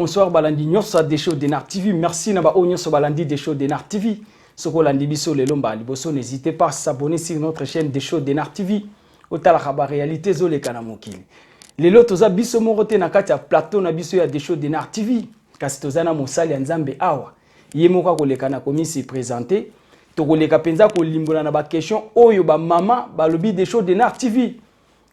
Bonsoir balandi nyonso des shows d'Enar TV. Merci na ba o nyonso balandi des shows d'Enar TV. Soko landi biso le lomba liboso, n'hésitez pas à s'abonner sur notre chaîne des shows d'Enar TV. Otala ba réalité zo le kana mokili. Lelo toza biso morote na kati ya plateau na biso ya des shows d'Enar TV. Kasi toza na mosali ya Nzambe awa. Ye moka ko lekana komi se présenter. To ko leka penza ko limbola na ba question oyo ba mama ba lobi des shows d'Enar TV.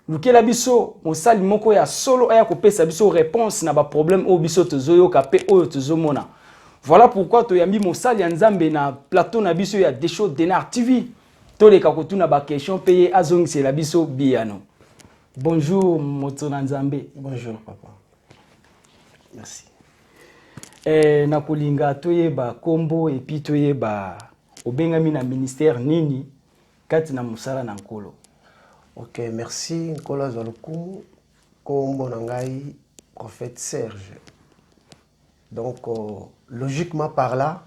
Lukela biso mosali moko ya solo aya kopesa biso réponse na ba problème o biso tozoyo kapé oyo tozomona. Voilà pourquoi toyambi mosali ya Nzambe na plateau na biso ya des shows d'Enar TV. Toleka kotuna ba question payé azongisi la biso biano. Bonjour moto na Nzambe. Bonjour papa. Merci. Na kolinga toyeba kombo et puis toyeba obengami na ministère nini kati na musala na nkolo. Ok, merci Nkola Zaloku, kombo nangai prophète Serge. Donc logiquement par là,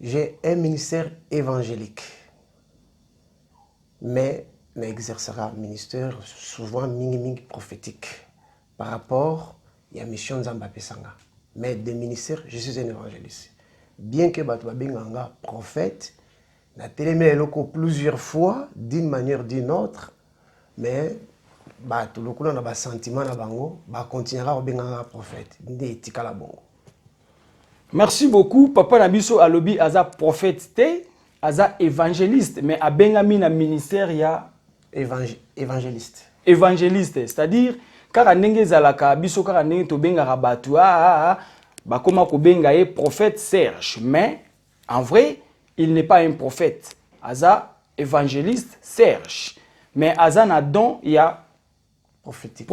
j'ai un ministère évangélique. Mais n'exercera un ministère souvent mingi prophétique par rapport à la mission Nzamba Pesanga. Mais des ministères, je suis un évangéliste. Bien que Batouba Benganga prophète, na télémé loko plusieurs fois d'une manière ou d'une autre, mais tout le monde a un sentiment na bango, continuera à benganga prophète. Ndé tikala bongo. Merci beaucoup papa Nabiso alobi aza prophète te, aza évangéliste, mais a bengami na ministère ya évangéliste. Évangéliste, c'est-à-dire kaka ndenge zalaka biso kaka ndenge to bengaka batu bakoma ko benga ye prophète Serge, mais en vrai il n'est pas un prophète. Aza évangéliste Serge. Mais Aza na don il y a prophétique.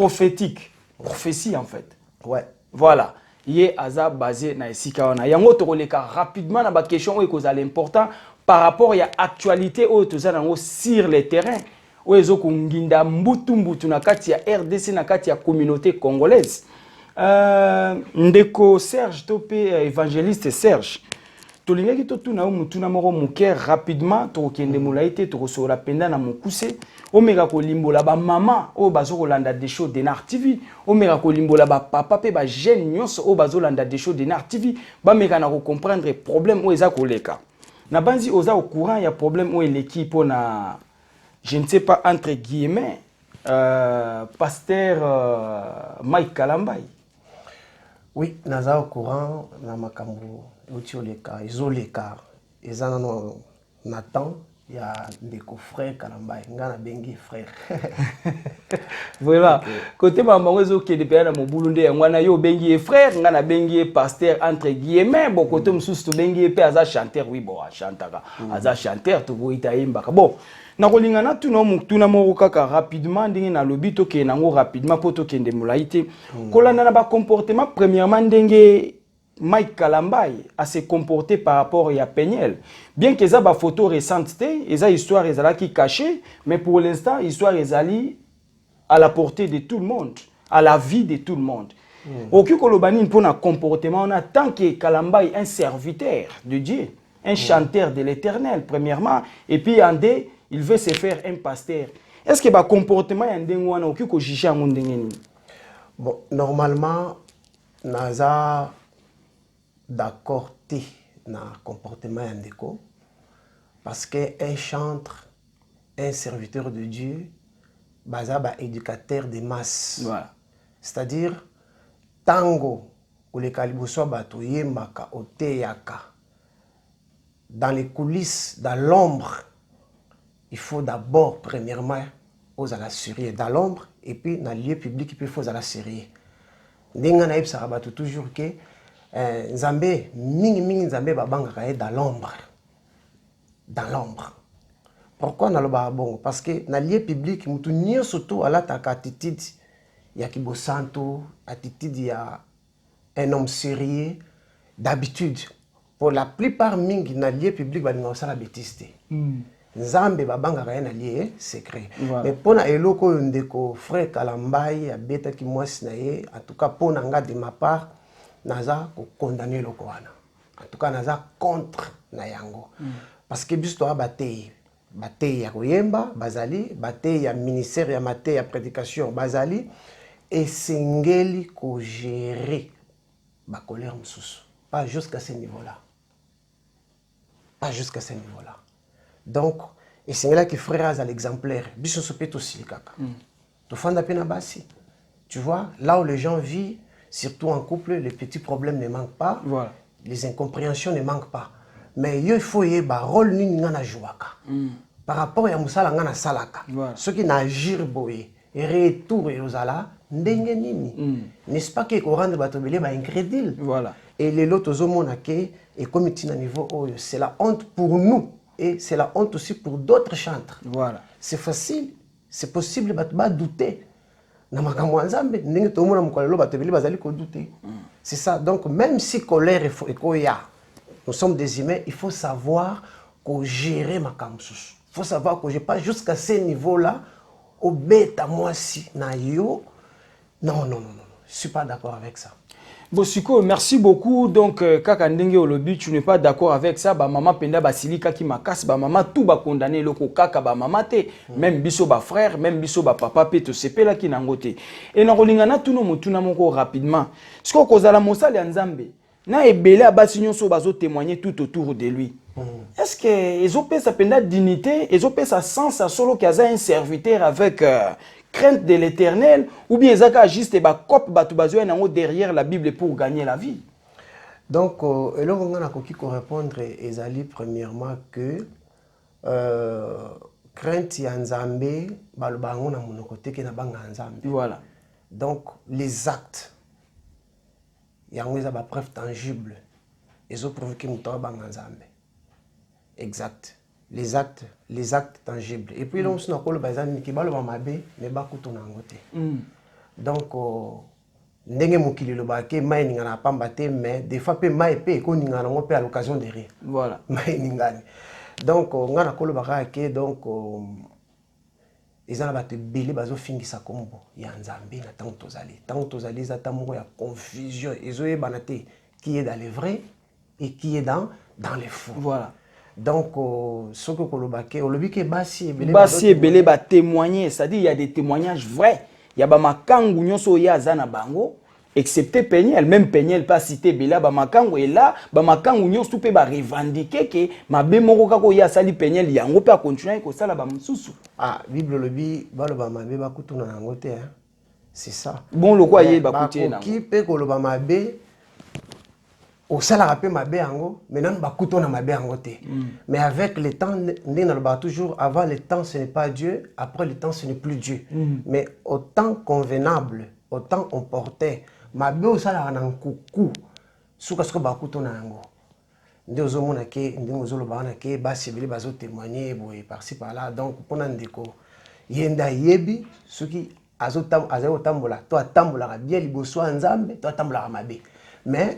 Prophétie en fait. Ouais. Voilà. Yé Aza basé na esika wana. Yango tokoleka rapidement na ba question oyo kozala important par rapport à actualité oyo tozana ngo sur le terrain. Oyo ezoko nginda mbutu na kati ya RDC na kati ya communauté congolaise. Ndeko Serge topé évangéliste Serge. Tolingaki to tuna mutuna moko muke rapidement to kende mulaite to ko la penda na mukuse omeka ko limbola ba mama o bazo kolanda des shows d'Enar TV omeka ko limbola ba papa pe ba jeune nyonso o bazo landa des shows d'Enar TV ba meka na ko comprendre problème o eza koleka na banzi oza au courant ya problème o l'équipe na je ne sais pas entre guillemets pasteur Mike Kalambay. Oui, naza au courant na makambo utioleka izoleka ezana no Nathan ya ndeko frère Kalambay ngana bengi frère. Voilà, côté maman ozo ke de na mobulu nde ngwana yo bengi frère ngana bengi pasteur entre guillemets bon côté msusu to bengi pe aza chanteur oui bon chantaka aza chanteur to boita imbaka bon na kolingana tuna moko kaka rapidement ndenge na lobi to ke nango rapidement poto kende mulaite kolanda na ba comportement premièrement ndenge Mike Kalambay a se comporté par rapport à Peniel. Bien que ça ba photo récente et ça histoire est cachée, mais pour l'instant histoire est à la portée de tout le monde, à la vie de tout le monde. Aucun kolobani pour un comportement on a tant que Kalambay un serviteur de Dieu, un chanteur de l'Éternel premièrement et puis andé il veut se faire un pasteur. Est-ce que ba comportement ndenge wana aucun ko jija ndenge ni? Bon, normalement naza d'accord na comportement yandeko parce que un chantre, un serviteur de Dieu, baza ba éducateur des masses. Voilà. C'est-à-dire tango ou les kaliboso bato yembaka oteyaka dans les coulisses, dans l'ombre, il faut d'abord premièrement aux à la série dans l'ombre et puis dans le lieu public il faut à la série. Ndenga na yebsa bato toujours que Nzambe, mingi Nzambe babanga dans l'ombre. Dans l'ombre. Pourquoi na loba bongo? Parce que na lieu public, mutu nyo surtout à la attitude ya kibosanto, attitude ya un homme sérieux d'habitude. Pour la plupart mingi na lieu public ba linga osala bêtise. Nzambe babanga na lieu secret. Voilà. Mais pona eloko ndeko frère Kalambay abeta ki mwasi na ye, en tout cas pona nga de ma part naza ko condamner le Koana. En tout cas naza contre na yango. Parce que biso batei ya koyemba bazali, batei ya ministère ya mate ya prédication bazali et sengeli ko gérer ba colère msusu. Pas jusqu'à ce niveau-là. Pas jusqu'à ce niveau-là. Donc, et c'est là que frère a l'exemplaire. Biso sopet aussi kaka. Tu fais pena basi. Tu vois, là où les gens vivent, surtout en couple, les petits problèmes ne manquent pas. Voilà. Les incompréhensions ne manquent pas. Mais il faut y avoir un rôle ni ngana jouaka. Par rapport à musala ngana salaka. Ceux qui n'agirent boye et retour et osala ndenge nini. N'est-ce pas que rendre batobele ba incrédule. Voilà. Et les lots ozomonake et comme il à niveau c'est la honte pour nous et c'est la honte aussi pour d'autres chantres. Voilà. C'est facile, c'est possible ba douter. Na makambo nzambe ndenge to mona mukolelo batobele bazali ko douter. C'est ça. Donc même si colère et koya, nous sommes des humains, il faut savoir qu'on gérer ma kamsus. Il faut savoir que je pas jusqu'à ce niveau-là au bêta moi si na yo. Non, je suis pas d'accord avec ça. Bosiko, merci beaucoup. Donc, kaka ndenge olobi, tu n'es pas d'accord avec ça. Ba maman penda basilika ki makas, ba maman tout ba condamné loko kaka ba maman te, même biso ba frère, même biso ba papa pe to sepela ki nangote. Et na rolingana tuno mutuna moko rapidement. Siko kozala mosali ya Nzambe. Na ebele abasi nyonso bazo témoigner tout autour de lui. Est-ce que ezopé sa penda dignité, ezopé sa sens à solo qui a un serviteur avec crainte de l'éternel, ou bien Zaka juste cop derrière la Bible pour gagner la vie? Donc, on a répondre Ezali premièrement que crainte ya Nzambe, balobango na monokote ke na banga Nzambe. Voilà. Donc, les actes, il y a une preuve tangible, ils ont prouvé que nous sommes banga Nzambe. Exact. Les actes tangibles. Et puis, là, on a dit que nous avons donc, ndenge mokili lobake mai ningana pamba te, mais des fois pe mai pe ko ningana ngo pe à l'occasion de rire. Voilà. Mai ningani. Donc ngana kolo bakake donc ezana bate belé bazo fingisa kombo ya Nzambe na tanto tozali za tamongo ya confusion ezoye banate qui est dans les vrais et qui est dans les faux. Voilà. Donc ce que kolobake olobike basi ebele ba témoigner, c'est-à-dire il y a des témoignages vrais. Il y a ba makangu nyonso ya zana bango excepté Peniel, même Peniel pas cité bela ba makangu et là ba makangu nyonso pe ba revendiquer que mabe moko kako ya sali Peniel yango pe a continuer ko sala ba msusu. Ah, Bible lobi baloba mabe ba kutuna nango te hein. C'est ça. Bon le quoi yé ba kutie nango. Qui pe koloba mabe au sala rapé mabe yango maintenant ba kutuna mabe yango te. Mais avec le temps ndena loba toujours avant le temps ce n'est pas Dieu, après le temps ce n'est plus Dieu. Mais au temps convenable, au temps opportun, mabe au sala na nkuku suka suka ba kutuna yango. Ndio zomona ke ndio zoloba na ke basi bili bazo témoigner boy par-ci par-là donc pona ndeko yenda yebi suki azo tambola to atambola bien liboso Nzambe to atambola mabe. Mais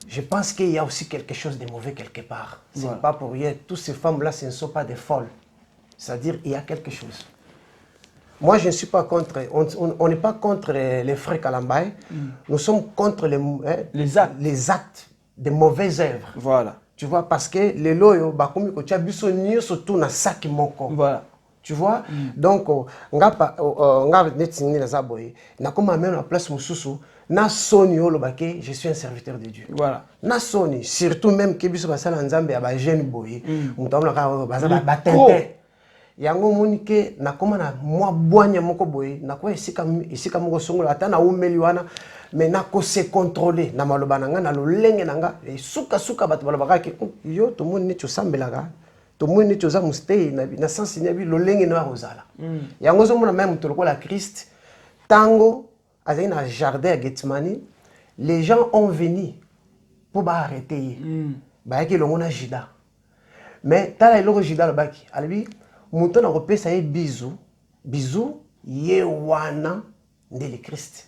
je pense qu'il y a aussi quelque chose de mauvais quelque part. C'est voilà. Pas pour rien. Toutes ces femmes-là, ce ne sont pas des folles. C'est-à-dire il y a quelque chose. Moi, je ne suis pas contre. On n'est pas contre les frères Kalambay. Nous sommes contre les actes de mauvaises œuvres. Voilà. Tu vois, parce que les loyaux, tu as vu surtout dans sac moko. Voilà. Tu vois, donc on a nettingé les aboyés. Na comme même la place mususu. Na soni olobake, je suis un serviteur de Dieu. Voilà. Na soni, surtout même que biso basala nzambe aba jeune boy. Mutamla ka bazala batente. Yango monike na koma na moi boanya moko boy, na ko esika moko songola ata na umeli wana, mais na ko se contrôler na maloba nanga na lolenge nanga e suka bato balobaka ke yo to moni to sambelaka. To moni to za mustay na sens nyabi lolenge na rozala. Yango zo mona même to lokola Christ tango dans un jardin à Gethsemane, les gens ont venu pour arrêter. Bayaki le mona jida. Mais t'as le jida le baki. Albi, mouton a repé ça y bisou, yewana de le Christ.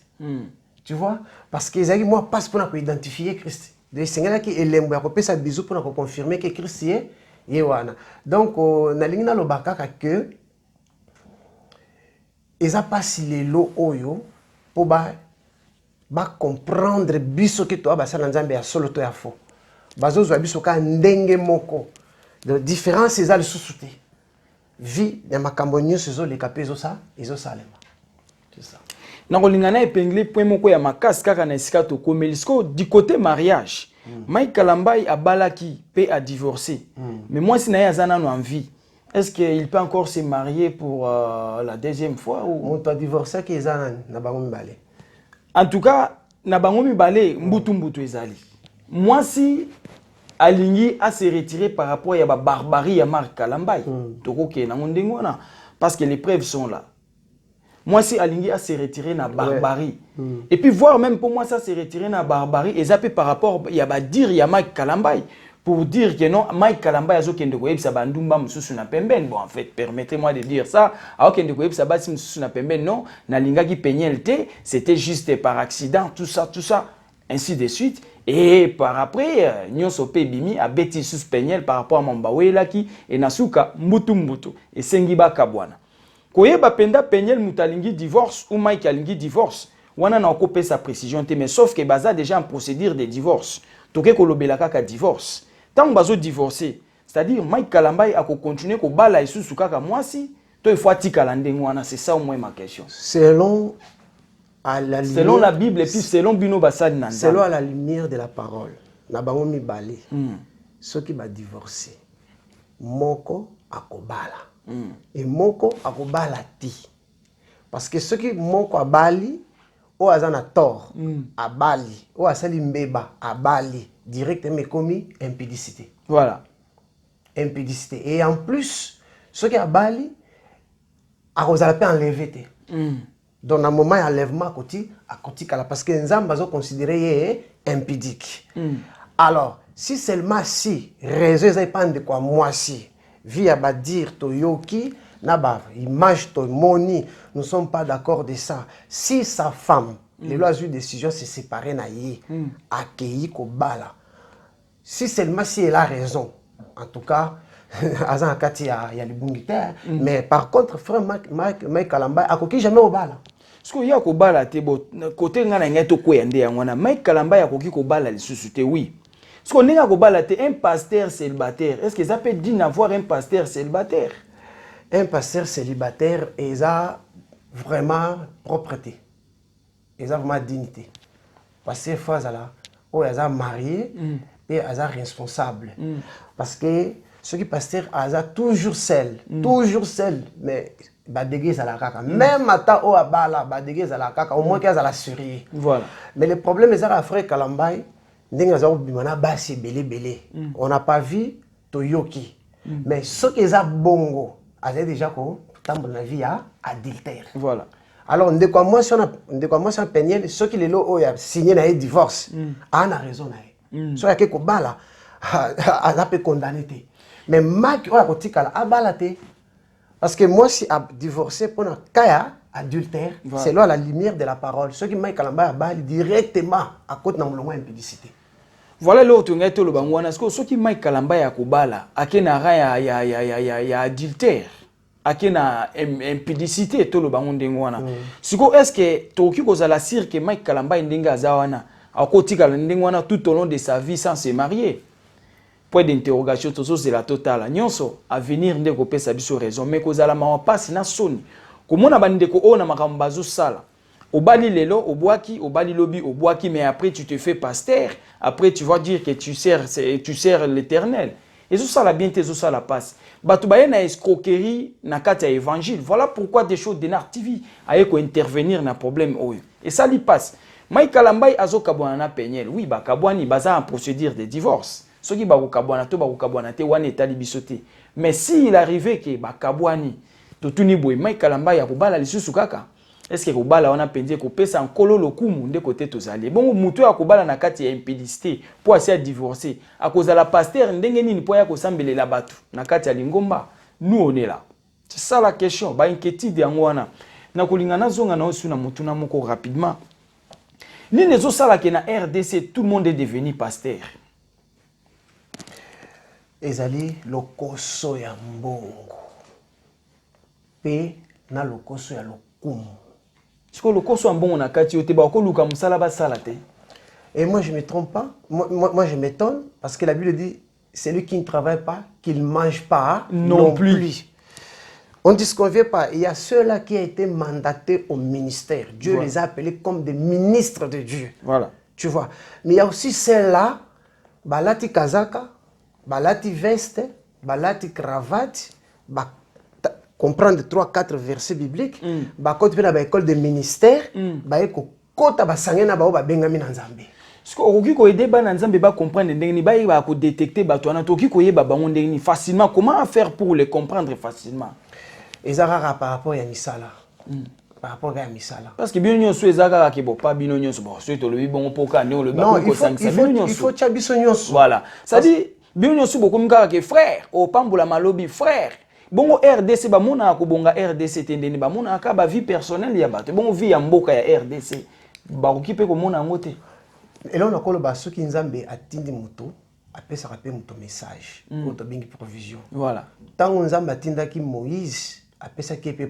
Tu vois, parce que les moi passe pour identifier Christ. Le Seigneur qui est l'embo a repé ça bisou pour confirmer que Christ est yewana. Donc na lingna lo bakaka que ils a passé les lots oyo pour comprendre biso que toi basala nzambe ya solo to ya faux bazo zo biso ka ndenge moko de différence ezali susute vie de makambo nyonso zo le kapezo ça ezo salema. C'est ça. nakolingana épinglé point moko ya makasi kaka na esika tokomeli siko du côté mariage Mike Kalambai a balaki pe a divorcé mais moi si naye aza nano en vie est-ce qu'il peut encore se marier pour la deuxième fois ou on t'a divorcé qui est na bango mibale en tout cas na bango mibale mbutu ezali moi si alingi a se retirer par rapport à la barbarie ya Mike Kalambai tokoke na ndengo na parce que les preuves sont là. Moi, si Alingi a se retiré na barbarie. Et puis voir même pour moi ça se retirer na barbarie et ça peut par rapport il y a dire il y a Mike Kalambai pour dire que non Mike Kalambai azo kende ko yebisa bandumba mususu na pembeni. Bon en fait permettez-moi de dire ça a kende ko yebisa basi mususu na pembeni non na linga ki penyelté c'était juste par accident tout ça ainsi de suite et par après nyonso pe bimi a beti sus penyel par rapport à Mambawela qui et nasuka mbutu et sengi ba kabwana. Koyeba penda penyel mutalingi divorce ou Mike alingi divorce wana na okopé sa précision mais sauf que baza déjà en procédure de divorce toke kolobela kaka divorce tant bazo divorcer c'est-à-dire Mike Kalambai a ko continuer ko bala isusu kaka mwasi to il faut atikala ndengo wana c'est ça au moins ma question selon la Bible et puis selon bino basadi nanda selon à la lumière de la parole na bango mibale ceux qui va divorcer moko akobala et moko akobala ti parce que ceux qui moko abali o azana tort abali o asali mbeba abali directement commis impudicité voilà impudicité et en plus ceux qui abali akozala pe enlever te donc na moment enlèvement akoti kala parce que nzamba azo considérer impudique alors si seulement si raison eza epande kwa mwasi via badir toyoki na ba image to moni nous sommes pas d'accord de ça si sa femme les lois eu décision se séparer na yi accueilli ko bala si seulement si elle a raison en tout cas azan kati ya libungita mais par contre frère Mike Kalambai akoki jamais au bala parce que ya ko bala te bo côté ngana ngeto ko yande ya ngwana Mike Kalambai akoki ko bala lisusu te oui. Est-ce qu'on est un pasteur célibataire? Est-ce que ça peut dire d'avoir un pasteur célibataire? Un pasteur célibataire, il a vraiment propreté. Il a vraiment dignité. Parce que fois là, où il a marié et il a responsable. Parce que ceux qui pasteur, il a toujours seul, mais il déguise à la caca. Même à ta au abala, il déguise à la caca. Au moins qu'il a la surveiller. Voilà. Mais le problème est que frère Kalambai. On n'a pas vu Toyoki. Mais ce qui est bongo, c'est déjà qu'on la vie à adultère. Voilà. Alors, on commence à peigner ceux qui ont signé un divorce. On a raison. Ceux qui ont bala, on peut condamner. Mais Mike, on a dit parce que moi, si a divorcé pour un cas adultère, c'est là la lumière de la parole. Ceux qui Mike Kalambai a bali directement à côté de l'impudicité. Voilà l'autre tu ngaito le bangwana parce que ceux qui Mike Kalambai ya kubala akena ra ya adultère akena impudicité to le bangonde ngwana siko est-ce que toki kozala sir que Mike Kalambai ndenga zawana akotika ndengwana tout au long de sa vie sans se marier. Point d'interrogation toujours c'est la totale nyonso avenir ndeko pesa biso raison mais kozala ma passe na soni komona bandeko ona makambazo sala obali lelo obwaki obali lobi obwaki mais après tu te fais pasteur après tu vas dire que tu sers l'Éternel et tout ça la bien tout ça la passe batu baye na escroquerie na kati ya évangile voilà pourquoi des choses de Nar TV aye ko intervenir na problème oyo et ça li passe Mike Kalambai azo kabwana na penyel oui ba kabwani baza en procédure de divorce soki ba ko kabwana to ba ko kabwana te wana etali bisote mais si il arrivait que ba kabwani to tuni boy Mike Kalambai ya kobala lisusu kaka est-ce que kobala wana penze ko pesa nkolo lokumu nde côté tozali bon mutu ya kobala na kati ya impudicité pour asa divorcer à cause de la pasteur ndenge nini po ya ko sambelela batu na kati ya lingomba nous on est là c'est ça la question ba inquiétude yango wana na kolingana zonga na osu na mutu na moko rapidement nini zo sala ke na RDC tout le monde est devenu pasteur ezali lokoso ya mbongo pe na lokoso ya lokumu. Est-ce que lokoso ya mbongo na kati yote ba ko luka musala ba sala te? Et moi je me trompe pas, moi je m'étonne parce que la Bible dit celui qui ne travaille pas, qu'il ne mange pas non plus. On ne disconvient pas. Il y a ceux-là qui ont été mandatés au ministère. Dieu les a appelés comme des ministres de Dieu. Voilà. Tu vois. Mais il y a aussi ceux-là, balati kazaka, balati veste, balati cravate, comprendre 3-4 versets bibliques, quand tu viens à l'école de ministère, kota basangé na bao ba bengami na nzambe. Parce que okoki ko aider bana nzambe ba comprendre ndenge ni ba yeba ko détecter bato na toki ko yeba bango ndenge ni facilement. Comment faire pour les comprendre facilement? Ezara par rapport à misala. Par rapport à misala. Parce que bien nyonso ezaka ki bo pas bino nyonso bon so to le bon poka ne le ba ko sangisa bino nyonso. Il faut chabiso nyonso. Voilà. Ça dit bino nyonso boko mkaka ke frère o pambola malobi frère. Bongo RDC ba mona ko bonga RDC tendeni ba mona ka ba vie personnelle ya bato. Bongo vie ya mboka ya RDC. Ba okipe ko mona ngote. Et là on a kolo ba soki nzambe atindi muto apesa ka pe muto message. Muto bingi provision. Voilà. Tant nzambe atindaki Moïse apesa ki pe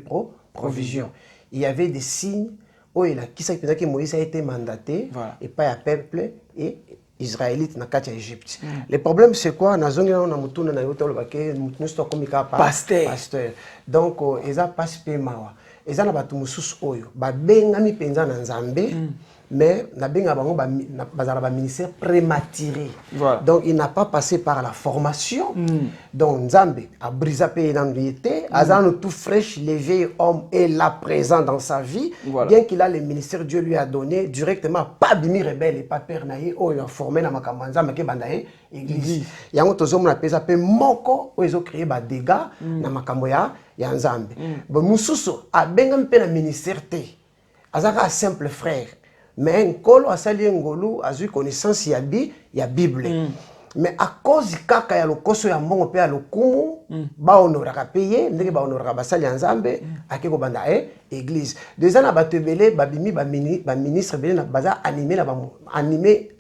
provision. Il y avait des signes où il a qui ça que Moïse a été mandaté et pas à peuple et israélite na kati ya Égypte. Le problème c'est quoi na zongi na mutuna na yoto lo baké mutusto komika pasteur. Donc eza passe pe mawa. Eza na batu mususu oyo ba bengami penza na nzambe mais na benga bango bazala ba ministère prématuré. Donc il n'a pas passé par la formation. Donc nzambe a brisé pe l'anxiété, azano tout fraîche, l'éveil homme est là présent dans sa vie, bien qu'il a le ministère Dieu lui a donné directement pas bimi rebelle et pas père naïe o a formé na makambanza make bandaye église. Yango tozomo na pesa pe moko o ezo créer ba dégâts na makambo ya nzambe. Bon mususu a bengam pe na ministère te. Azaka simple frère. Mais nkolo asali ngolu azu connaissance ya Bible. Mais à cause kaka ya lokoso ya mbongo pe ya lokumu ba honoraka payer ndenge ba honoraka basali ya nzambe akeko banda église. Deux ans batebele babimi ba ministre belé na baza animé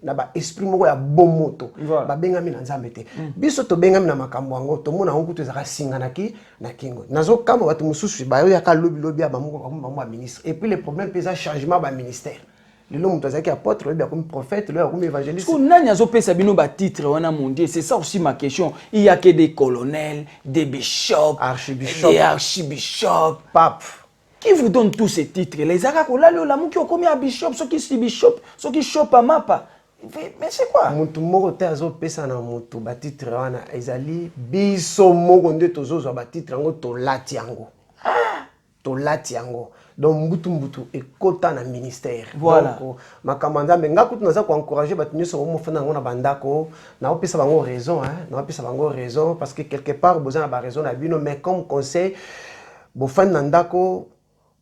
na ba esprit moko ya bomoto ba bengami na nzambe te. Biso to bengami na makambo ngo to mona ngo tezaka singanaki na kingo. Nazo kama batu mususu ba yo ya ka lobi ya ba moko ministre. Et puis le problème pesa changement ba ministère. L'homme qui apôtre, comme prophète, comme évangéliste. C'est ça aussi ma question. Il n'y a que des colonels, des bishops, des archibishops, papes. Qui vous donne tous ces titres? Les Arakola, l'amour qui ont commis à bishop, ceux qui sont bishop, ceux qui chopent à mapa. Mais c'est quoi? Mutu moko te azo pesa na mutu ba titre wana ezali biso moko nde tozozo ba titre ngo to lati yango. To lati yango. Donc mbutu ekota na ministère. Voilà. Donc makamanda me ngakutu naza ko encourager batunyo so mo fana ngona bandako na opesa bango raison na opesa bango raison parce que quelque part besoin ba raison na bino mais comme conseil bo fan ndako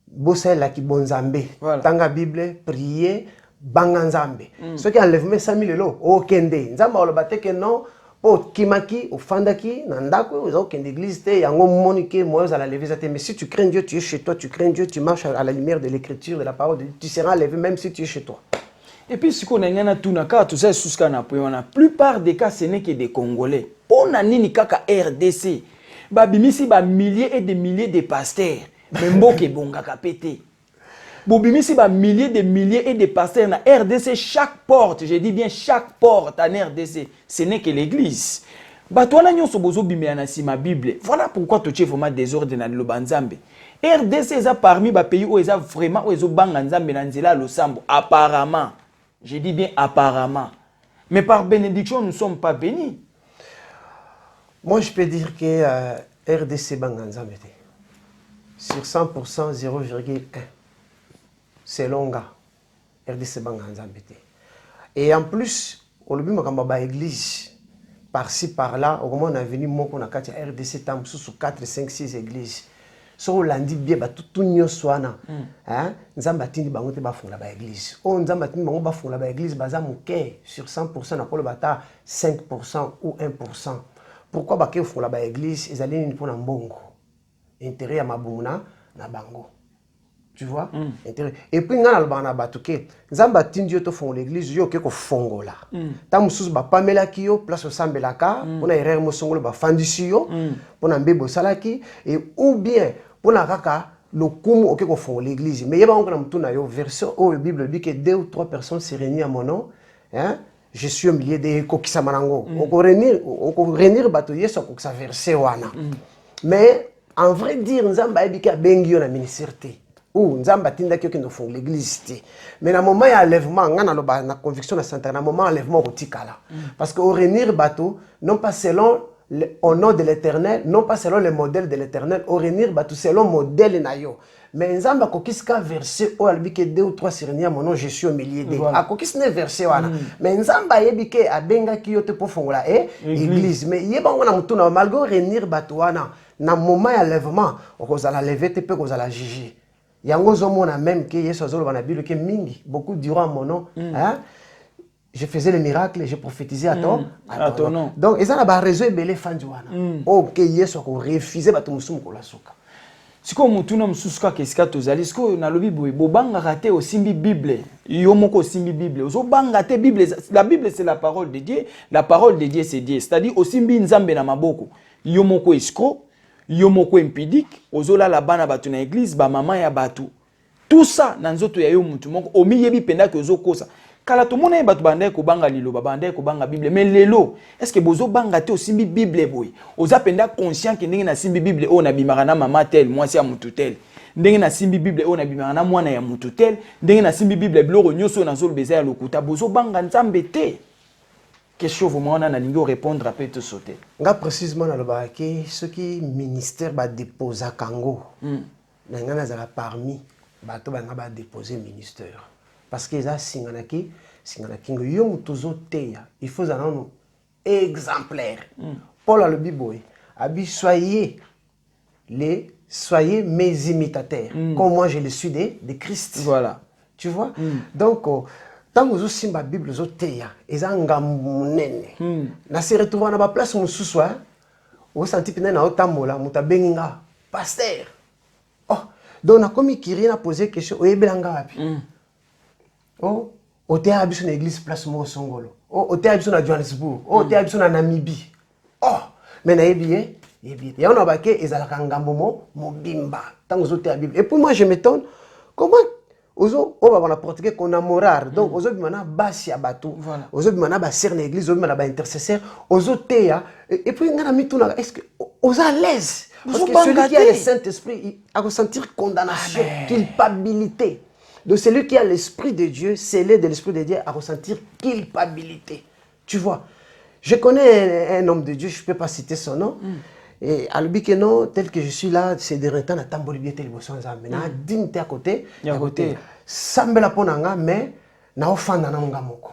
bo sala ki bonzambe. Tanga Bible, prier banga nzambe. Ceux qui enlèvent 100 000 euros o kende. Nzamba olobate que non. Oh, kimaki, au fandaki, nandako, aux autres d'église, yango monique, moi, à la levée, mais si tu crains Dieu, tu es chez toi, tu crains Dieu, tu marches à la lumière de l'écriture, de la parole de Dieu, tu seras levé même si tu es chez toi. Et puis, ce qu'on a tout na cas, tout ça, sous ce qu'on a pris, la plupart des cas, ce n'est que des Congolais. On a ni kaka RDC. Babimisi, ba milliers et des milliers de pasteurs. Membo ke bonga kapete. Bobimisi ba milliers et de pasteurs na RDC, chaque porte, je dis bien chaque porte en RDC, ce n'est que l'église. Batouana nyonso bozo bimea na sima Bible. Voilà pourquoi tu es vraiment désordre na lobanzambe. RDC est parmi les pays où ils ont vraiment où ils ont banga nzambe na nzela losambo apparemment. Je dis bien apparemment. Mais par bénédiction nous ne sommes pas bénis. Moi je peux dire que RDC banga nzambe te. Sur 100%, 0,1. C'est longa. RDC banga nzambe te. Et en plus, au lobby makamba ba église par-ci par-là, au moment on a venu moko na kati RDC tam sous 4 5 6 églises. So landi bien ba tout nyonso wana. Hein? Nzamba tindi bango te ba fonga ba église. O nzamba tindi bango ba fonga ba église baza moke sur 100% na polo bata 5% ou 1%. Pourquoi ba ke fonga ba église ezali ni pona mbongo. Intérêt ya mabumuna na bango. Tu vois? Et puis, on a le batouké. Nzamba tindi yo to fond l'église yo ke ko fongola. Ta mususu ba pamela ki yo place osambelaka, pona erreur mo songolo ba fandisi yo, pona mbebo salaki et ou bien pona kaka le kumu oke ko fond l'église. Mais yeba ngona mutuna yo verset où la Bible dit que 2 ou 3 personnes se réunissent à mon nom, hein? Je suis au milieu des kokisa manango. Oko réunir bato yeso ko sa verset wana. Mais en vrai dire nzamba ebiki abengi yo na ministère te ou nzamba tinda ki no fond l'église te mais na moment ya enlèvement ngana lo ba na conviction na santa na moment enlèvement kotikala parce que au réunir bateau non pas selon au nom de l'Éternel non pas selon le modèle de l'Éternel au réunir bateau selon modèle na yo mais nzamba kokiska verset o albike 2 ou 3 sirenia mon nom je suis au milieu de a kokisne verset wana mais nzamba yebike abenga ki yo te po fongola église mais yeba ngona mutuna malgré réunir bateau wana na moment ya lèvement okozala lever te pe kozala juger yango zomona même que Yesu azolo na Bible que mingi beaucoup durant mon nom hein je faisais les miracles je prophétisais à ton nom donc ils ont ba raison ebele fandi wana OK Yesu ko refuser bato musumu ko la suka siko mutuna mususuka kesika tozali siko na lobi boye bobanga raté osimbi Bible yo moko osimbi Bible ozo banga te Bible la Bible c'est la parole de Dieu c'est Dieu c'est-à-dire osimbi nzambe na maboko yo moko escroc yo moko impidique ozola la bana batu na église ba mama ya batu tout ça na nzoto ya yo mutu moko omiyebi penda ke ozokosa kala to mona batu banda ko banga liloba banda ko banga Bible mais lelo est-ce que bozo banga te osimbi Bible boy oza penda conscient ke ndenge na simbi Bible o na bimaka na mama tel mwasi ya mutu tel ndenge na simbi Bible o na bimaka na mwana ya mutu tel ndenge na simbi Bible biloko nyoso na zolo beza ya lokuta bozo banga nzambe te question vous m'en a ningo répondre à peut sauter nga précisément na loba ke ce qui ministère ba déposer kango na ngana za parmi bato ba nga ba déposer ministère parce que ça singana ki yo mutuzo teya il faut ça non exemplaire Paul a le biboy abi soyez mes imitateurs comme moi je le suis de Christ voilà tu vois donc tant que vous la Bible zo teya ezanga munene na se retrouver na ba place mususu o senti pena na otambola mutabenga pasteur oh donc na komi kiri na poser question oyebelanga wapi oh oteya abiso na église place mo songolo oh oteya abiso na Johannesburg oh oteya abiso na Namibie oh mais na yebiye ya on a baké ezalaka ngambo mobimba tant que zo teya Bible et puis moi je m'étonne comment ozo on va portugais qu'on a moral donc ozo bimana basi ya bato ozo bimana ba ser na église ozo bimana ba intercesseur ozo teya et puis ngana mituna est-ce que ozo à l'aise parce que celui qui a le Saint-Esprit a ressentir condamnation culpabilité de celui qui a l'esprit de Dieu scellé de l'esprit de Dieu à ressentir culpabilité tu vois je connais un homme de Dieu je peux pas citer son nom et à l'objet non tel que je suis là c'est de retan à tambolibiété les boissons maintenant digne à côté sambela ponanga mais na ofanda na ngamoko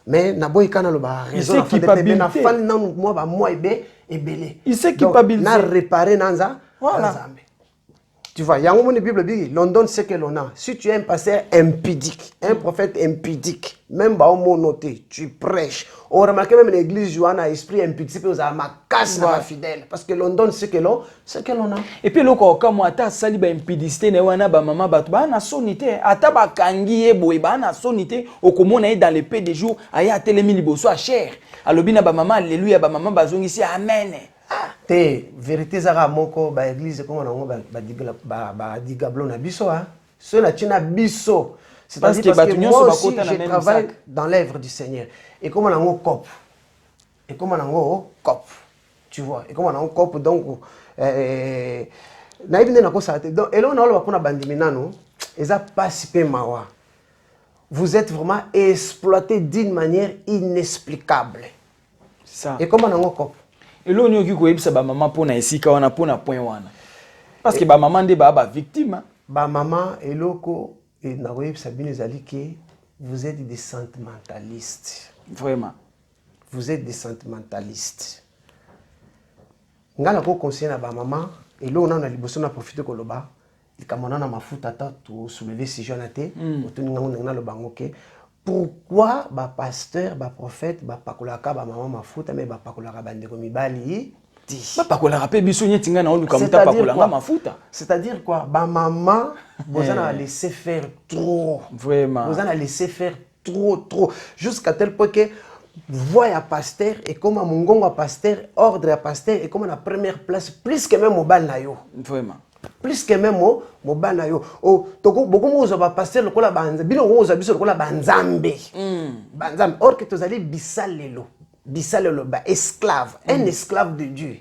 mais na boy kana lo ba raison na fan na moi ba moi ebele il sait culpabilité na réparer nanza nzambe tu vois yango mon Bible dit London c'est que l'on a si tu es un pasteur impudique un prophète impudique même ba noté tu prêches on remarque même l'église Johanna esprit impudique aux ma casse na fidèle parce que London c'est que l'on a et puis loko comme ata sali ba impudicité ne wana ba mama batu ba na sonité ata ba kangi boy ba na sonité okomona dans les paix des jours aya telemi liboso a cher alobina ba mama alléluia ba mama bazongisi amen te vérité zara moko ba église comme on ba digablo na biso hein cela tina biso c'est-à-dire parce que moi aussi je travaille dans l'œuvre du Seigneur et comme on a un cop et comme on a un cop tu vois et comme on a un cop donc na ibine na ko sa te donc elo na lo ba pona bandimi nano eza pasipé mawa vous êtes vraiment exploité d'une manière inexplicable ça et comme on a un cop et là on yoki ko yebisa ba maman pona esika wana pona point wana parce que ba maman nde ba victime ba maman eloko et na ko yebisa bino ezali ke vous êtes des sentimentalistes vraiment vous êtes des sentimentalistes ngala ko conseiller na ba maman elo na na liboso na profiter ko loba likamona na mafuta ta to soulever si jeune té otuni ngango na loba ngoke pourquoi ba pasteur ba prophète ba pakolaka ba maman mafuta mais ba pakolaka bande ko mibali ti ba pakolaka pe biso nyeti nga na oluka muta pakolanga mafuta c'est-à-dire quoi ba maman bozana laisser faire trop vraiment bozana laisser faire trop jusqu'à tel point que voix à pasteur et comme mon gongo à pasteur ordre à pasteur et comme la première place plus que même mobile na yo vraiment plus que même mobile na yo oh toko beaucoup mo ba pasteur lokola banza bino ngo za biso lokola banzambe banzambe or que tozali bisalelo ba esclave un esclave de Dieu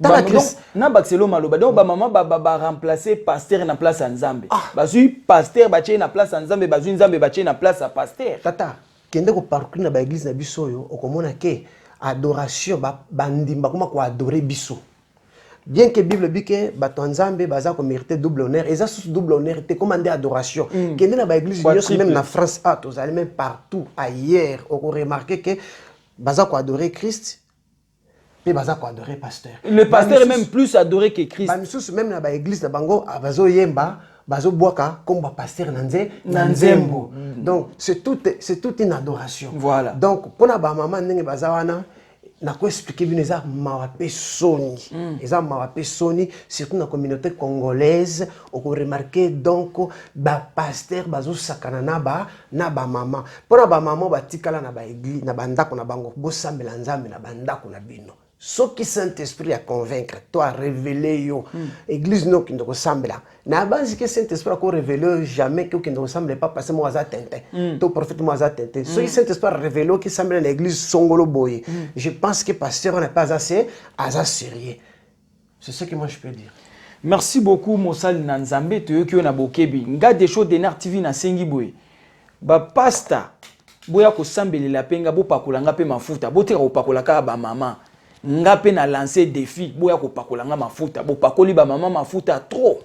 Tala Christ. Na baxelo maloba donc ba maman ba remplacer pasteur na place nzambe. Bazui pasteur bache na place nzambe, bazui nzambe bache na place pasteur. Tata, kende ko parcourir na ba église na biso yo, okomona ke adoration bandimba kuma ko adorer biso. Bien que Bible dit que bato nzambe baza ko mériter double honneur, et ça sous double honneur était commandé adoration. Kende na ba église même na France, tous allez même partout ailleurs, on remarqué que baza ko adorer Christ, puis baza ko adorer pasteur. Le pasteur est même plus adoré que Christ. Même na ba église na bango bazo yemba, bazo boaka comme ba pasteur nanzembo. Donc c'est toute une adoration. Voilà. Donc pour na ba maman ndenge baza wana na ko expliquer bien ça mawape soni. Eza mawape soni surtout dans la communauté congolaise, on peut remarquer donc ba pasteur bazo sakana na ba maman. Pour na ba maman ba tikala na ba église na bandako na bango bo sambela nzambe na bandako na bino. Ce qui Saint-Esprit a convaincre, toi révéler yo. Église no qui ne ressemble là. Na base que Saint-Esprit a révélé jamais que qui ne ressemble pas parce que moi za tente. Toi prophète moi za tente. Ce qui Saint-Esprit a révélé qui semble l'église Songolo Boye. Je pense que pasteur n'est pas assez sérieux. C'est ce que moi je peux dire. Merci beaucoup Mosal Nanzambe to yoki na bokebi. Nga de show de TV na sengi boye. Ba pasta boya ko sambelela penga bo pakolanga pe mafuta. Bo tera opakola ka ba mama. Nga pe na lancer défi boya ko pakola nga mafuta. Bo pakoli ba mama mafuta trop.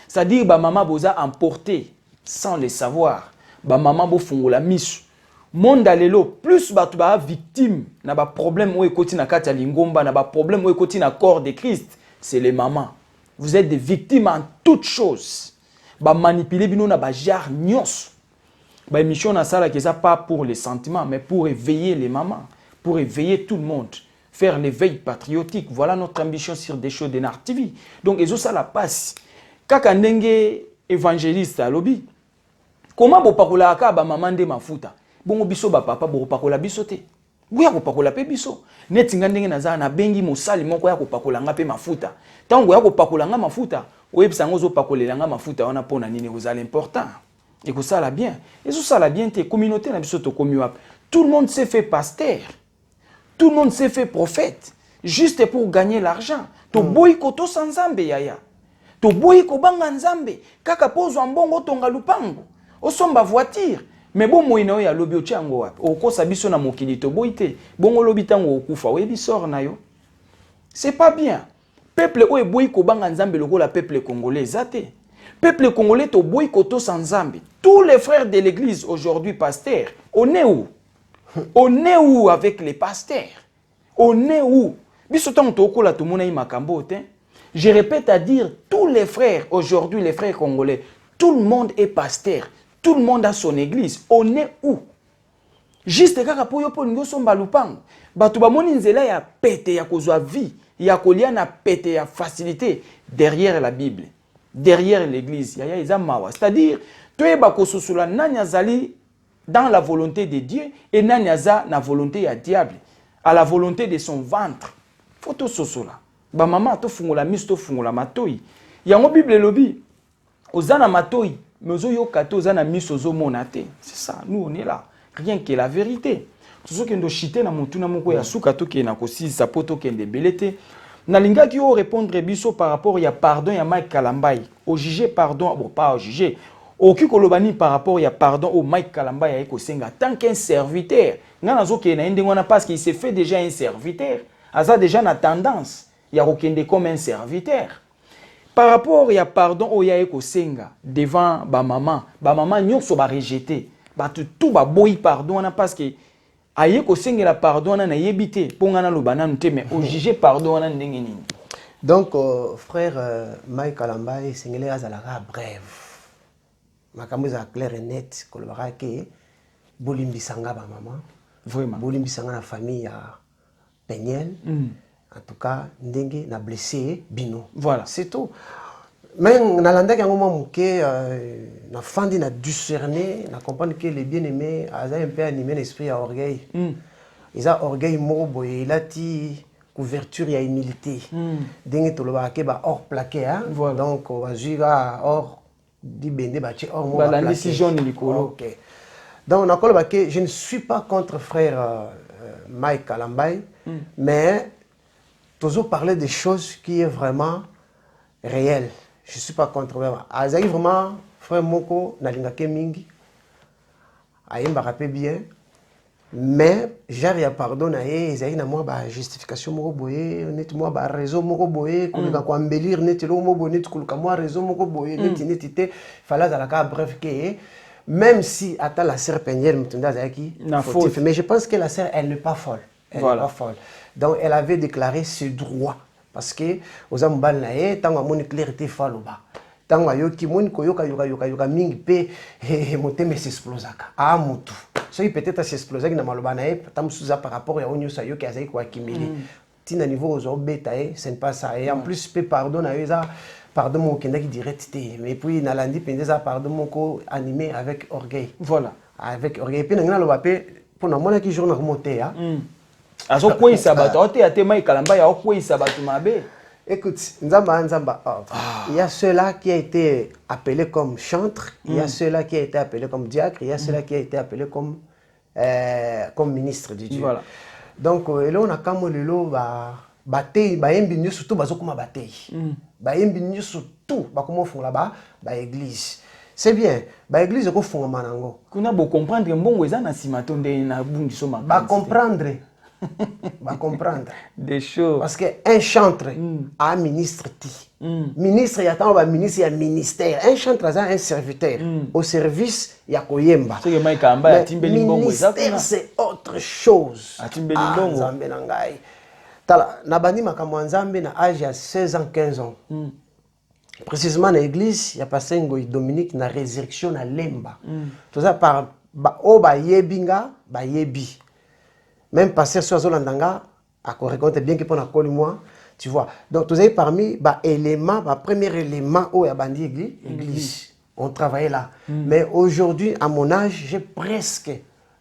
C'est-à-dire ba mama boza emporté sans le savoir. Ba mama bo fungola misu. Monde lelo plus batu ba victime na ba problème o ekoti na kati ya lingomba na ba problème o ekoti na corps de Christ, c'est les mamans. Vous êtes des victimes en toutes choses. Ba manipuler bino na ba jar nyos. Ba émission na sala que ça pas pour les sentiments mais pour éveiller les mamans, pour éveiller tout le monde, faire l'éveil patriotique. Voilà notre ambition sur des shows de Nar TV. Donc ezo ça la passe. Kaka ndenge évangéliste à lobby. Comment bo pakola ka ba maman de mafuta? Bongo biso ba papa bo pakola biso te. Boya ko pakola pe biso. Neti nga ndenge naza na bengi mosali moko ya ko pakola nga pe mafuta. Tango ya ko pakola nga mafuta, oyebisa ngo zo pakolela nga mafuta wana pona nini ozala important. Et que ça la bien. Et ça la bien te communauté na biso to komi wap. Tout le monde s'est fait pasteur. Tout le monde s'est fait prophète juste pour gagner l'argent. To boykoto sans nzambe yaya. To boyko banga nzambe kaka pozo mbongo tonga lupango. Osomba voiture. Mais bon moina ya lobi ochango wapi. Okosa biso na mokili to boyite. Bongo lobi tango okufa webi sort na yo. C'est pas bien. Peuple oye boyko banga nzambe lokola peuple congolais zate. Peuple congolais to boykoto sans nzambe. Tous les frères de l'église aujourd'hui pasteurs, on est où? On est où avec les pasteurs? On est où? Biso tango to okola to mona makambo te. Je répète à dire, tous les frères, aujourd'hui les frères congolais, tout le monde est pasteur, tout le monde a son église. On est où? Juste kaka po yo po ngoso mbalupango. Batu ba moni nzela ya pete ya kozwa vie, ya kolia na pete ya facilité derrière la Bible, derrière l'église. Ya eza mawa. C'est-à-dire, toi ba kososula nani azali dans la volonté de Dieu et nani aza na volonté ya diable, à la volonté de son ventre. Faut to sosola. Ba mama to fungola miso to fungola matoi. Yango Bible lobi ozana matoi mais ozo yoka to ozana miso ozo monate. C'est ça, nous on est là. Rien que la vérité. Tout ce qui ndo chité na mutuna moko ya suka to ke na kosi sapoto ke ndebelete. Na linga ki o répondre biso par rapport ya pardon ya Mike Kalambai. Au juger pardon, bon pas au juger. Au ki kolobani par rapport ya pardon au Mike Kalambai ya ekosenga tant qu'un serviteur. Nga nazo ke na ndengwana parce qu'il s'est fait déjà un serviteur. Aza déjà na tendance. Il y a aucun comme un serviteur. Par rapport à pardon au yaeko senga devant ba maman nyonso ba rejeter. Ba tout ba boy pardon na parce que ayeko senga la pardon na yebité ponga na lobana nte mais au juger pardon na ndenge nini. Donc frère Mike Kalambai singele azalaka brève. Makambo za clair et net kolobaka ke bolimbisanga ba maman. Vraiment. Bolimbisanga na famille ya Peniel. En tout cas, ndenge na blessé bino. Voilà. C'est tout. Mais na landa ki ngoma muke na fandi na discerner, na comprendre que les bien-aimés a un peu animé l'esprit à orgueil. Ils a orgueil mobo et il a ti couverture ya humilité. Ndenge to loba ke ba or plaqué hein. Voilà. Donc on va juger or di bende ba ti or mo ba la décision ni likolo. OK. Donc on a coloba que je ne suis pas contre frère Mike Kalambai, mais Tozo parlait des choses qui est vraiment réelles. Je ne suis pas contre. Azaï vraiment, frère Moko, Nalingake Mingi, Aïm rappelle bien, mais j'ai pardon à Azaï na moi justification moko boye, net moi raison moko boye, kolika ko embellir net lo mo boye net kolika moi raison moko boye net netité, fallait à la bref que même si attends la sœur Peniel mutunda Zaki, mais je pense que la sœur elle n'est pas folle. Elle n'est pas folle. Donc elle avait déclaré ses droits parce que aux ambal naé tant mon clarté faloba. Tant ayoki mon koyoka yoka mingi pe moteme s'explosaka. Ah mutu. So peut-être s'exploser na maloba naé tant souza par rapport à onyo sayoki azai ko akimili. Tina niveau aux beta c'est pas ça et en plus pe pardon na eza pardon mon kenda qui direct mais puis nalandi pendeza pardon mon ko animé avec orgueil. Voilà. Avec orgueil pe ngana loba pe pour na mona ki jour na remonter hein. Azo quoi sabato ote atema ikalamba ya quoi sabato mabe. Écoute, Nzamba, il y a ceux-là qui a été appelé comme chantre, il y a ceux-là qui a été appelé comme diacre, il y a ceux-là qui a été appelé comme ministre de Dieu. Voilà. Donc là on a comme le lot batey ba yembi surtout bazokuma batey. Ba yembi surtout ba comment font là-bas ba église. C'est bien, ba église ko font manango. Kuna bo comprendre mbongo eza na simatonde na bungiso ma. Ba comprendre. Va comprendre des choses parce que un chantre a un ministre ministre il y a tant ministre il y a ministère un chantre a un serviteur au service il y a koyemba ministère c'est autre chose nzambe na ngai tala na bandi makambo nzambe na âge ya 16 ans 15 ans précisément na église il y a passé Ngoyi Dominique na résurrection na Lemba tout ça par ba yebinga ba yebi. Même passer sur Zolandanga, à raconter bien que pour la moi, tu vois. Donc, vous avez parmi éléments, premier élément où il y a bandi église. On travaillait là. Mais aujourd'hui, à mon âge, j'ai presque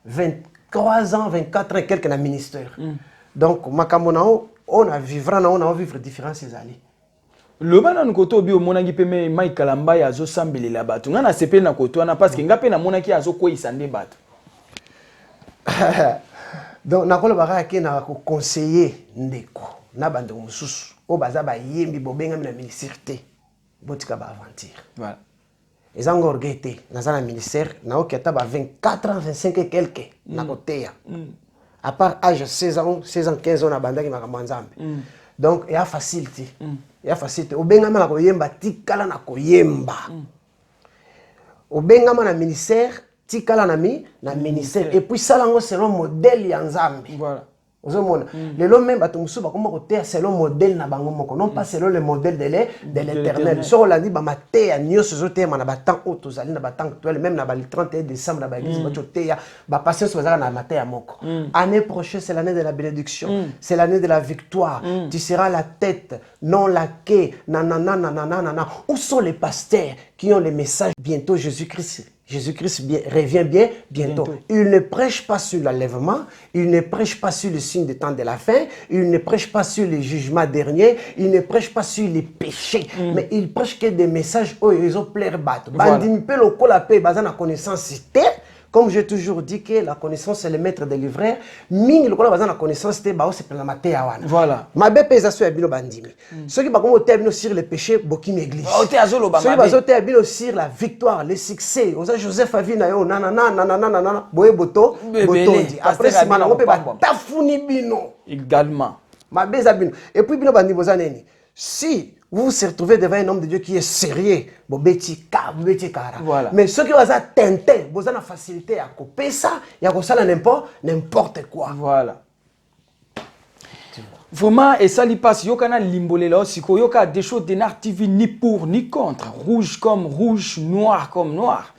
23 ans, 24 ans et quelques dans ministère. Donc, on a vivre différents ces années. Le bana nkoto bi omonaki peme Mike Kalamba ya zo sambelela bato. Ngana sepeli na koto na parce que ngape na monaki azo ko isande bato. Donc, nakolo baraki na conseiller ndeko na bande mususu o baza ba yembi bobenga na ministère te botika ba aventure. Voilà. Les engorguetés dans un ministère na oketa ba 24 ans 25 et quelques na koteya. À part âge 16 ans 15 ans na bandaki makambo nzambe. Donc il y a facilité. Il y a facilité obenga na koyemba tikala na koyemba. Obenga na ministère tikala na ministère et puis ça lango selon modèle ya nzambe. Voilà. Ozomona le lo même bato musu ba koma kotea selon modèle na bango moko non pas selon le modèle de l'éternel. So la dit ba matea nyoso zotea na batang otozali na batang actuel même na ba 31 décembre na ba église ba chotea ba patience bazaka na matea moko. Année prochaine c'est l'année de la bénédiction, c'est l'année de la victoire. Tu seras la tête, non la queue. Nanana. Où sont les pasteurs qui ont les messages bientôt Jésus-Christ revient bientôt. Il ne prêche pas sur l'enlèvement, il ne prêche pas sur le signe des temps de la fin, il ne prêche pas sur les jugements derniers, il ne prêche pas sur les péchés, mais il prêche que des messages où ils ont plaire battre. Comme j'ai toujours dit que la connaissance est le maître des livraires, mingi lokola bazana connaissance te bao c'est la matéa wana. Voilà. Ma be pesa so abino bandimi. Ceux qui ba komo te abino sur le péché boki l'église. Ceux qui bazo te abino sur la victoire, le succès. Oza Joseph Avina yo nanana boye boto botondi. Après si mana ope ba tafuni bino également. Ma be zabino. Et puis bino bandi bozaneni. Si vous vous retrouvez devant un homme de Dieu qui est sérieux, voilà. Mais ceux qui ont tenté, vous avez la facilité à couper ça, il y a n'importe quoi. Voilà. Vraiment, et ça lui passe, il y a des choses de TV ni pour ni contre, rouge comme rouge, noir comme noir.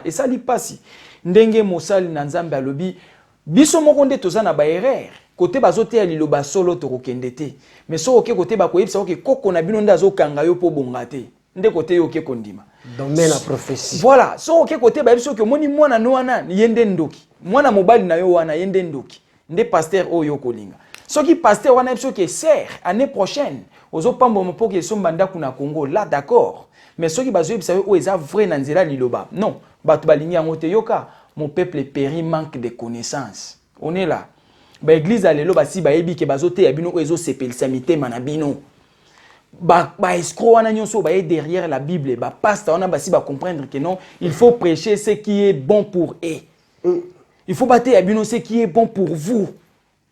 Et ça lui passe. Ndenge mosali nanzambe alobi, biso mokonde tozana ba erreur. Côté bazote ya liloba solo to kokendete mais so oke côté ba koyebisa oke koko na bino ndazo kanga yo po bongate nde côté yo ke kondima domaine la prophétie voilà so oke côté ba biso ke moni mwana no wana yende ndoki mwana mobali na yo wana yende ndoki nde pasteur oyo kolinga soki pasteur wana biso ke sert année prochaine ozo pambo mpo ke somba ndaku na Congo là d'accord mais soki bazoyebisa yo o eza vrai na nzela liloba non bato balingi yango te yoka mon peuple périt manque de connaissances on est là. ba église alelo basi ba yebi ke bazote ya bino ezo sepelisa mitema na bino ba escroc wana nyonso ba derrière la Bible ba pasteur wana basi ba comprendre que non il faut prêcher ce qui est bon pour eux. Il faut battre ya bino ce qui est bon pour vous.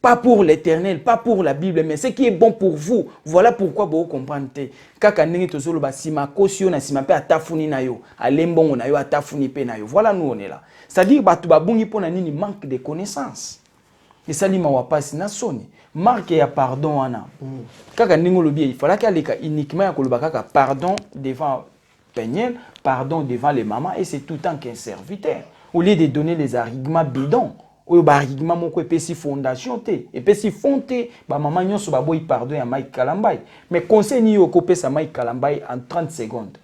Pas pour l'éternel, pas pour la Bible, mais ce qui est bon pour vous. Voilà pourquoi vous comprenez. Kaka ndenge tozolo ba sima kosio na sima pe atafuni na yo, alembongo na yo atafuni pe na yo. Voilà nous on est là. C'est-à-dire batu babungi pona nini manque de connaissances. Et ça lima wapasi na soni. Marque ya pardon wana. Kaka ndenge lobi il fallait qu'aleka uniquement ya koloba kaka pardon devant Peniel, pardon devant les mamans et c'est tout le temps qu'un serviteur. Au lieu de donner les arguments bidons. Oyo ba argument moko epesi fondation te epesi fonte ba maman nyonso ba boy pardon ya Mike Kalambay mais conseil ni yoko pesa Mike Kalambay en 30 secondes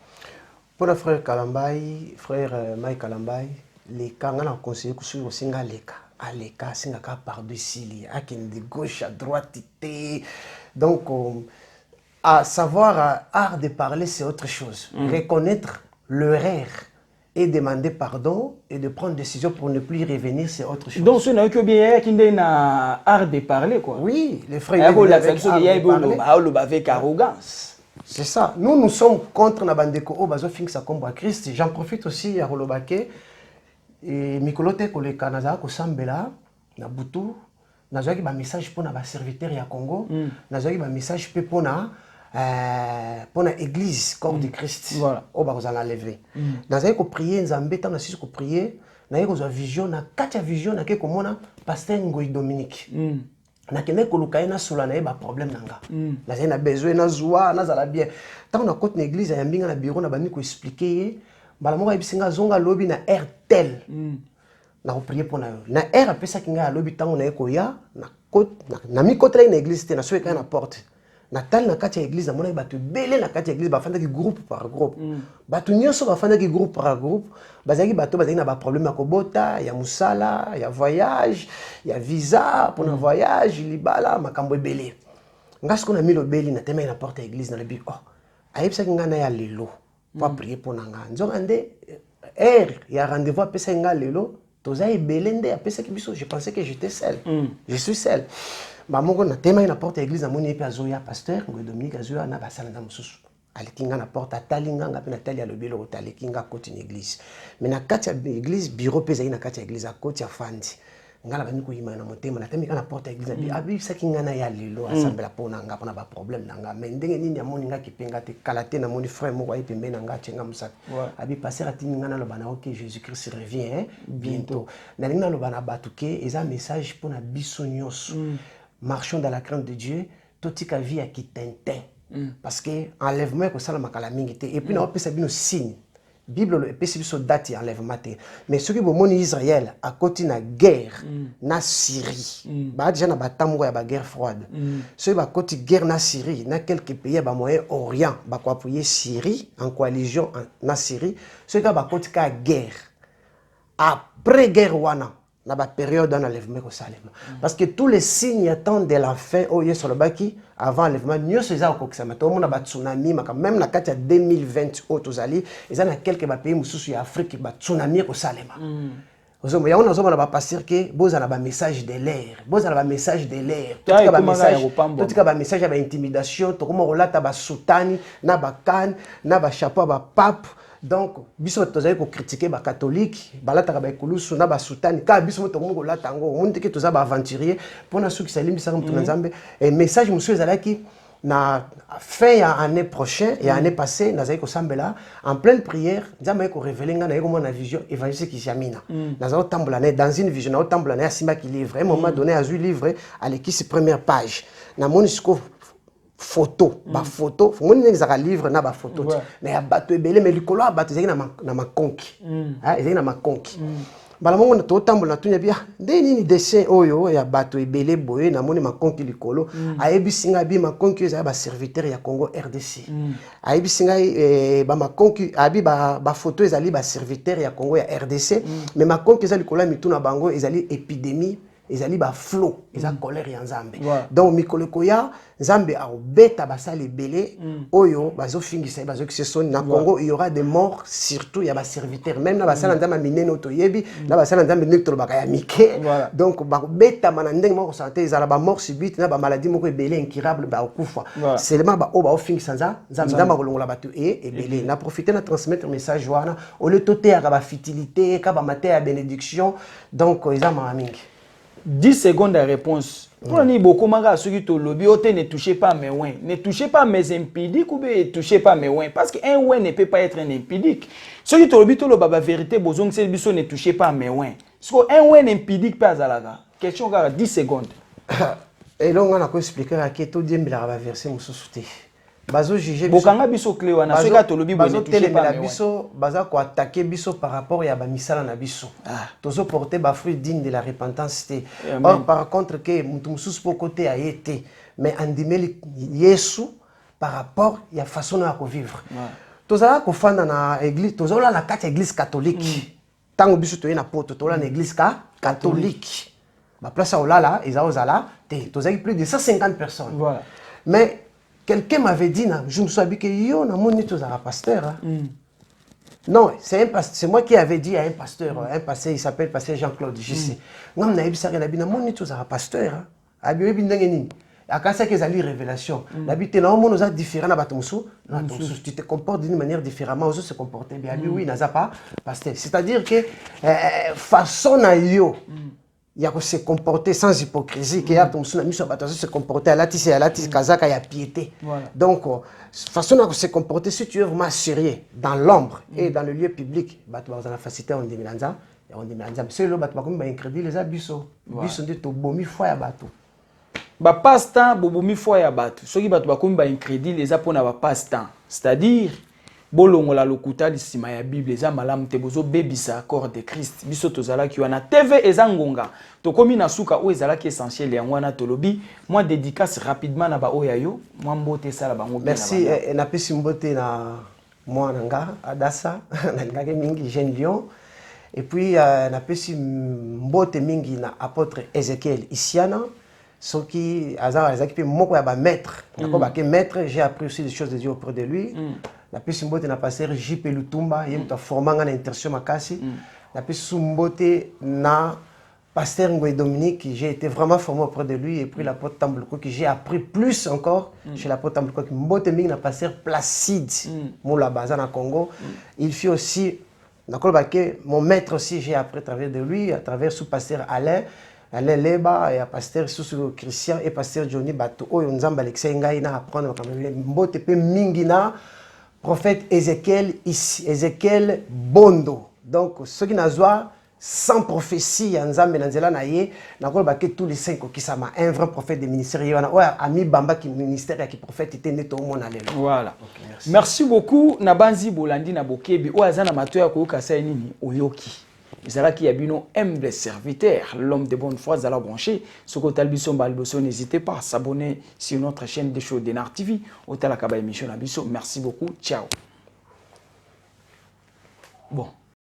pour le frère Kalambay frère Mike Kalambay les kanga na conseiller kusu singa leka aleka singa ka pardon sili akin de gauche à droite te donc à savoir art de parler c'est autre chose reconnaître l'erreur et demander pardon et de prendre décision pour ne plus y revenir, c'est autre chose. Donc, ce n'est que bien qu'il y a art de parler, quoi. Oui, les frères. Avec arrogance. C'est ça. Nous sommes contre Nabandeko Obazo Finks à Combo Christ. J'en profite aussi à Rolobake. Et Mikolote Koleka Naza Kosambela, Nabutu, Nazaki ba message pour na serviteur ya Congo, Nazaki ba message pour na église corps de Christ voilà au bazala lever dans un ko prier nzambe tant na sisi ko prier na yeko za vision na kati ya vision na ke komona pasteur Ngoyi Dominique na kene ko luka na sola na ba problème nanga na zena besoin na zoa na zala bien tant na côté na église ya mbinga na bureau na bandi ko expliquer bala moko bisinga zonga lobby na RTL na ko prier pour na R apesa kinga lobby tant na yeko ya na côté na mi côté na église te na so na porte Natal na kati ya église amona batu belé na kati ya église bafanda ki groupe par groupe batu nyonso bafanda ki groupe par groupe bazaki bato bazaki na ba problème ya kobota ya musala ya voyage ya visa pour na voyage libala makambo ebele ngasko na milo beli na tema na porte ya église na lebi oh ayebisa kinga na ya lelo pour prier pour nanga nzonga nde ya rendez-vous apesa nga lelo toza ebele nde apesa ki biso je pensais que j'étais seul je suis seul Bamongo na tema na porte église amoni pe azoya pasteur Ngoyi Dominique azoya na basala na mususu alikinga na porte atalinga nga pe na tali ya lobelo otalikinga koti na église mais na kati ya église bureau pe zai na kati ya église akoti ya fandi ngala bani ko yima na motema na temika na porte église abi sakinga na ya lelo asambela pona nga pona ba problème nanga mais ndenge nini amoni nga kipenga te kalate na moni frère moko ayi pembe na nga chenga musaka abi passer atinga na lobana OK Jésus Christ revient bientôt na linga lobana batuke eza message pona biso nyonso marchons dans la crainte de Dieu, tout ce vie à qui tintin. Parce que enlèvement que ça la makala mingi et puis on peut savoir nos signes. Bible peut savoir date enlèvement. Mais ce qui est bon Israël à côté na guerre na Syrie. Bah déjà na batamu ya ba guerre froide. Ce qui est à côté guerre na Syrie, na quelques pays ba Moyen-Orient, ba quoi appuyer Syrie en coalition na Syrie. Ce qui est à côté ka guerre. Après guerre wana na ba période d'enlèvement au Salem parce que tous les signes attendent de la fin au sur le baki avant enlèvement mieux c'est ça au Kokisama tout le monde a ba tsunami même na kati ya 2020 au tozali ils en a quelques pays mususu ya Afrique ba tsunami au Salem ozomo ya on ozomo na ba passer que boza na ba message de l'air boza na ba message de l'air tout ka ba message ya ba intimidation to comme relata ba sultani na ba kan na ba chapeau ba pape. Donc, biso tozali ko critiquer ba catholique, balata ba ekulusu na ba sultani, ka biso to ngo lata ngo, monde ke toza ba aventurier, pona suki salimbi sa mtu nzambe, et message monsieur ezalaki na fin ya année prochaine et année passée nazali ko sambela en pleine prière, nzambe ko révéler nga na yeko na vision évangélique ki jamina. Nazali tambola dans une vision, na tambola na simba ki livre, un moment donné à zu livre à l'équipe première page. Na monisco photo ba photo fongoni nezaka livre na ba photo mais ya bato ebele mais likolo ya bato ezali na makonki ezali na makonki bala mongo to tambola na tunya bia nde nini dessin oyo ya bato ebele boye na moni makonki likolo ayebi singa bi makonki ezali ba serviteur ya Congo RDC ayebi singa ba makonki abi ba photo ezali ba serviteur ya Congo ya RDC mais makonki ezali likolo ya mituna bango ezali épidémie ezali ba flow eza colère ya nzambe Voilà. donc mikolo koya nzambe aobeta basala ebele oyo bazofingisa bazokisa soni na Congo il y aura des morts surtout ya ba serviteurs même na basala nzambe minene otoyebi na basala nzambe ndenge tolobaka ya mike Voilà. donc bakobeta mana ndenge moko santé ezala ba mort subite na ba maladie moko ebele incurable ba okufa Voilà. seulement ba o ba ofingisa nzambe kolongola bato ebele na profiter na transmettre message wana au lieu tote ya ba futilité ka ba matin ya bénédiction donc eza ma mingi 10 secondes de réponse. Pour nous, beaucoup de ceux qui te lobby, ne touchez pas mes ouins. Ne touchez pas mes impidiques ou ne touchez pas mes ouins. Parce qu'un ouin ne peut pas être un impidique. Ceux qui te lobby, la vérité, besoin que ne touchez pas mes ouins. Parce qu'un ouin impidique pas à la question, 10 secondes. Et là, on a expliqué que tout Dieu me l'a versé mon sous-souté. Bazo juger Bokanga biso clé wana ceux qui te lobby ne touchez pas mes ouins. biso baza ko attaquer biso par rapport ya ba misala na biso. Tozo porter ba fruit digne de la repentance. Or par contre que mutu mususu po côté a été mais andimeli Yesu par rapport ya façon na ko vivre. Tozala ko fanda na église, tozola na kati église catholique. Tango biso to na poto tola na église catholique. Ba place olala ezala te. Tozaki plus de 150 personnes. Voilà. Mais quelqu'un m'avait dit, je me suis habitué que yo, na mon étoile à pasteur. Non, c'est moi qui avais dit à un pasteur, il s'appelle pasteur Jean-Claude JC. Ngam na ebisa na bina mon étoile à pasteur. Abi ebi ndengeni. Akasa que zali révélation. L'habité na mon osa différent na batomsu. Tu te comportes d'une manière différemment, aux autres se comporter bien. Abi oui, n'a pas pasteur. C'est-à-dire que façon na yo. Il y a que se comporter sans hypocrisie, qu'il y a se comporter à la tisse kazaka, il y a piété. Voilà. Donc, façon de se comporter, si tu es vraiment sérieux dans l'ombre et dans le lieu public, tu vas la facilité en déménanza, c'est le bateau comme incrédit les abisso. Biso de to bomi foi ya bateau. Ba passe-temps, bobomi foi ya bateau. Ce qui va te comme incrédit les apona ba passe-temps. C'est-à-dire bolongola lokuta lisima ya Bible eza malamu te bozo bebisa corps de Christ biso tozala ki wana TV eza ngonga to komi na suka o ezala ki essentiel ya wana tolobi moi dédicace rapidement na ba oyayo moi mbote sala bango bien. Merci na pesi mbote na moi nanga adasa na ngake mingi jeune lion et puis na pesi mbote mingi na apôtre Ezekiel Isiana ce qui azaki pe moko ya ba maître nako ba ke maître j'ai appris aussi des choses de Dieu auprès de lui. La pesi mbote na pasteur JP Lutumba yem ta formanga na intercession makasi la pesi mbote na pasteur Ngoy Dominique j'ai été vraiment formé auprès de lui et puis l'apôtre Tambluko que j'ai appris plus encore chez l'apôtre Tambluko qui mbote mingi na pasteur Placide moula baza na Congo il fit aussi mon maître aussi j'ai appris à travers de lui à travers sous pasteur Alain Leba et pasteur Soussou Christian et pasteur Johnny Bato oyo nzamba Alexei ngai na apprendre quand même mbote pe mingi na prophète Ézéchiel Bondo. Donc, ce qui n'a pas sans prophétie, Nzambe Nanzela Naye, n'a pas que tous les 5 qui sont un vrai prophète de ministère. Il y a Ami Bamba qui ministère qui prophète était net au monde. Voilà. Okay, merci beaucoup. Nabanzi Bolandi Nabokebi. Oazana Matoya Koukasa Nini Oyoki. Zalaki Yabino humble serviteur, l'homme de bonne foi, Zala branché. Soko Talbiso Balboso, n'hésitez pas à s'abonner sur notre chaîne de show d'Enar TV. Au Talakaba émission Abiso. Merci beaucoup. Ciao. Bon.